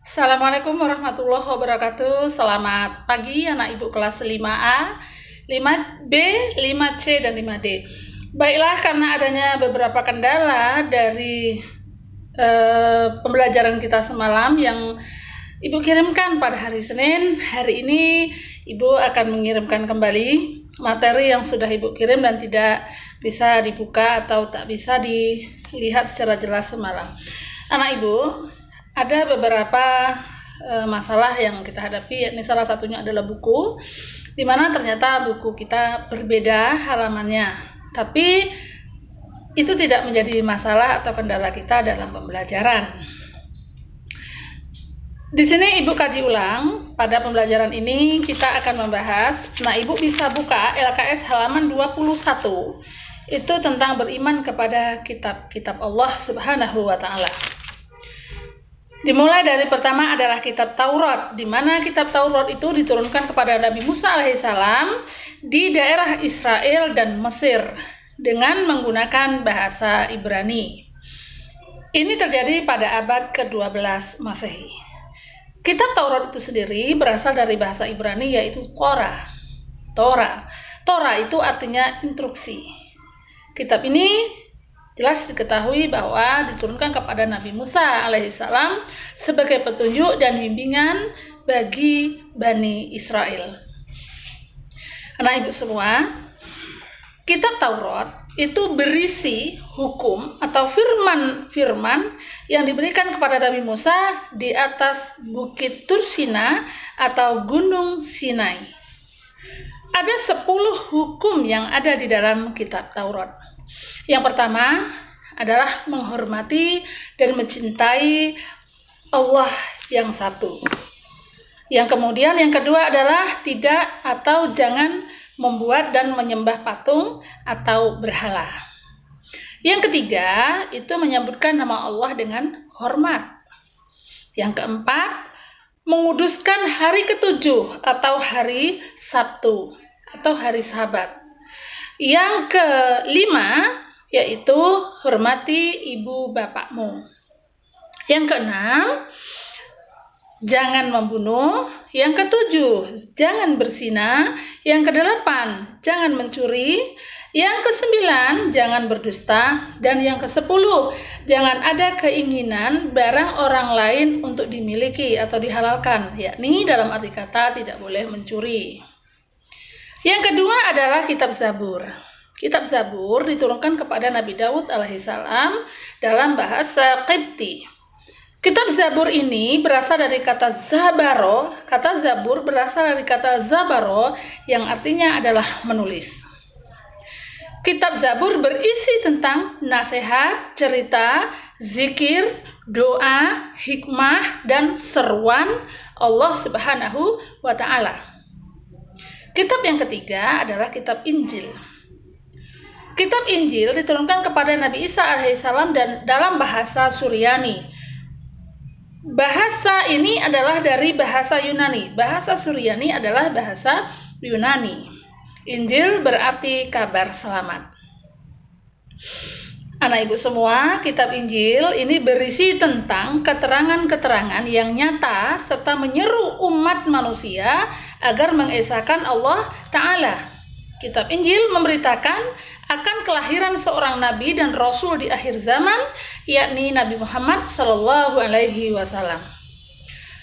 Assalamualaikum warahmatullahi wabarakatuh. Selamat pagi anak ibu kelas 5A, 5B, 5C, dan 5D. Baiklah, karena adanya beberapa kendala dari pembelajaran kita semalam yang ibu kirimkan pada hari Senin, hari ini ibu akan mengirimkan kembali materi yang sudah ibu kirim dan tidak bisa dibuka atau tak bisa dilihat secara jelas semalam. Anak ibu, ada beberapa masalah yang kita hadapi, yakni salah satunya adalah buku, di mana ternyata buku kita berbeda halamannya. Tapi itu tidak menjadi masalah atau kendala kita dalam pembelajaran. Di sini ibu kaji ulang. Pada pembelajaran ini kita akan membahas, nah ibu bisa buka LKS halaman 21. Itu tentang beriman kepada kitab-kitab Allah Subhanahu wa Ta'ala. Dimulai dari pertama adalah kitab Taurat, di mana kitab Taurat itu diturunkan kepada Nabi Musa alaihissalam di daerah Israel dan Mesir dengan menggunakan bahasa Ibrani. Ini terjadi pada abad ke-12 Masehi. Kitab Taurat itu sendiri berasal dari bahasa Ibrani, yaitu Torah. Torah itu artinya instruksi. Kitab ini jelas diketahui bahwa diturunkan kepada Nabi Musa alaihissalam sebagai petunjuk dan bimbingan bagi Bani Israel. Anak ibu semua, kitab Taurat itu berisi hukum atau firman-firman yang diberikan kepada Nabi Musa di atas Bukit Tursina atau Gunung Sinai. Ada 10 hukum yang ada di dalam kitab Taurat. Yang pertama adalah menghormati dan mencintai Allah yang satu. Yang kedua adalah tidak atau jangan membuat dan menyembah patung atau berhala. Yang ketiga itu menyebutkan nama Allah dengan hormat. Yang keempat, menguduskan hari ketujuh atau hari Sabtu atau hari Sabat. Yang kelima yaitu hormati ibu bapakmu. Yang keenam, jangan membunuh. Yang ketujuh, jangan berzina. Yang kedelapan, jangan mencuri. Yang kesembilan, jangan berdusta. Dan yang kesepuluh, jangan ada keinginan barang orang lain untuk dimiliki atau dihalalkan, yakni dalam arti kata tidak boleh mencuri. Yang kedua adalah kitab Zabur. Kitab Zabur diturunkan kepada Nabi Daud alaihissalam dalam bahasa Qibti. Kitab Zabur ini berasal dari kata Zabaro. Kata Zabur berasal dari kata Zabaro yang artinya adalah menulis. Kitab Zabur berisi tentang nasihat, cerita, zikir, doa, hikmah, dan seruan Allah Subhanahu wa Ta'ala. Kitab yang ketiga adalah kitab Injil. Kitab Injil diturunkan kepada Nabi Isa alaihissalam dan dalam bahasa Suryani. Bahasa ini adalah dari bahasa Yunani. Bahasa Suryani adalah bahasa Yunani. Injil berarti kabar selamat. Anak ibu semua, kitab Injil ini berisi tentang keterangan-keterangan yang nyata serta menyeru umat manusia agar mengesahkan Allah Ta'ala. Kitab Injil memberitakan akan kelahiran seorang nabi dan rasul di akhir zaman, yakni Nabi Muhammad SAW.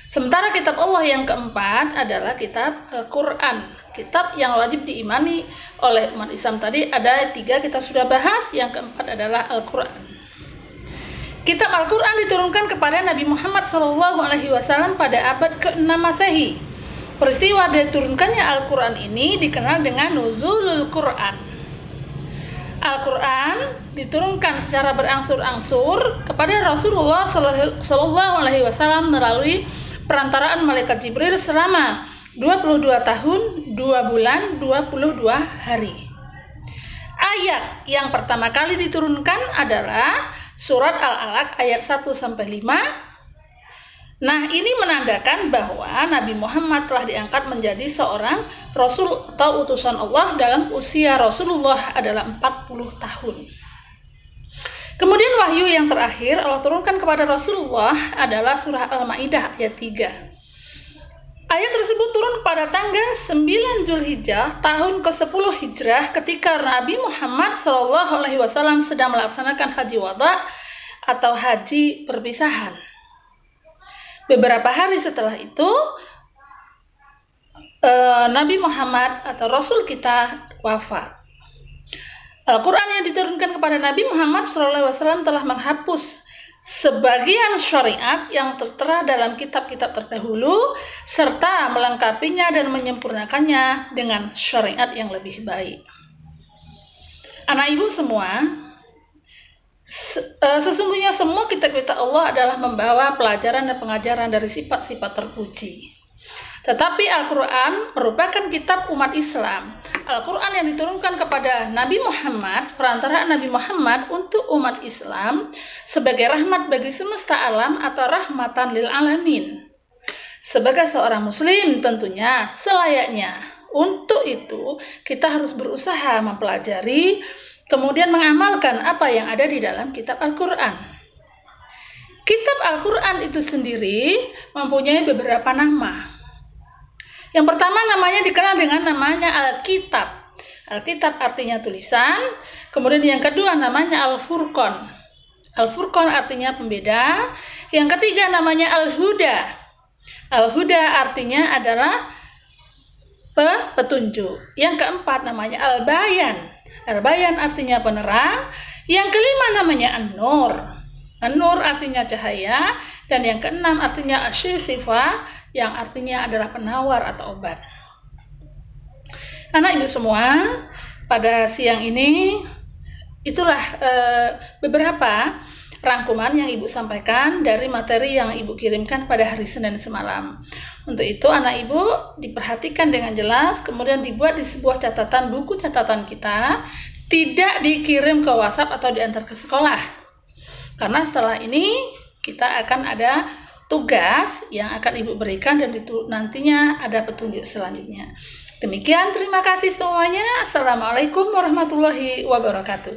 Sementara kitab Allah yang keempat adalah kitab Al-Quran. Kitab yang wajib diimani oleh umat Islam tadi ada 3 kita sudah bahas, yang keempat adalah Al-Quran. Kitab Al-Quran diturunkan kepada Nabi Muhammad SAW pada abad ke-6 Masehi. Peristiwa diturunkannya Al-Quran ini dikenal dengan Nuzulul Quran. Al-Quran diturunkan secara berangsur-angsur kepada Rasulullah SAW melalui perantaraan malaikat Jibril selama 22 tahun, 2 bulan, 22 hari. Ayat yang pertama kali diturunkan adalah surat Al-Alaq ayat 1-5. Nah, ini menandakan bahwa Nabi Muhammad telah diangkat menjadi seorang Rasul atau utusan Allah dalam usia Rasulullah adalah 40 tahun. Kemudian wahyu yang terakhir Allah turunkan kepada Rasulullah adalah surah Al-Maidah ayat 3. Ayat tersebut turun pada tanggal 9 Zulhijjah tahun ke-10 Hijrah ketika Nabi Muhammad SAW sedang melaksanakan haji wada atau haji perpisahan. Beberapa hari setelah itu Nabi Muhammad atau Rasul kita wafat. Al-Quran yang diturunkan kepada Nabi Muhammad SAW telah menghapus sebagian syariat yang tertera dalam kitab-kitab terdahulu serta melengkapinya dan menyempurnakannya dengan syariat yang lebih baik. Anak ibu semua, sesungguhnya semua kitab-kitab Allah adalah membawa pelajaran dan pengajaran dari sifat-sifat terpuji. Tetapi Al-Quran merupakan kitab umat Islam. Al-Quran yang diturunkan kepada Nabi Muhammad, perantaraan Nabi Muhammad untuk umat Islam sebagai rahmat bagi semesta alam atau rahmatan lil alamin. Sebagai seorang muslim tentunya selayaknya untuk itu kita harus berusaha mempelajari, kemudian mengamalkan apa yang ada di dalam kitab Al-Quran. Kitab Al-Quran itu sendiri mempunyai beberapa nama. Yang pertama namanya dikenal dengan namanya Alkitab. Alkitab artinya tulisan. Kemudian yang kedua namanya Al-Furqan. Al-Furqan artinya pembeda. Yang ketiga namanya Al-Huda. Al-Huda artinya adalah petunjuk. Yang keempat namanya Al-Bayan. Al-Bayan artinya penerang. Yang kelima namanya An-Nur. An-Nur artinya cahaya, dan yang keenam artinya Asy-Syifa, yang artinya adalah penawar atau obat. Anak ibu semua, pada siang ini itulah beberapa rangkuman yang ibu sampaikan dari materi yang ibu kirimkan pada hari Senin semalam. Untuk itu anak ibu diperhatikan dengan jelas, kemudian dibuat di sebuah catatan buku catatan kita, tidak dikirim ke WhatsApp atau diantar ke sekolah. Karena setelah ini kita akan ada tugas yang akan ibu berikan dan itu nantinya ada petunjuk selanjutnya. Demikian, terima kasih semuanya. Assalamualaikum warahmatullahi wabarakatuh.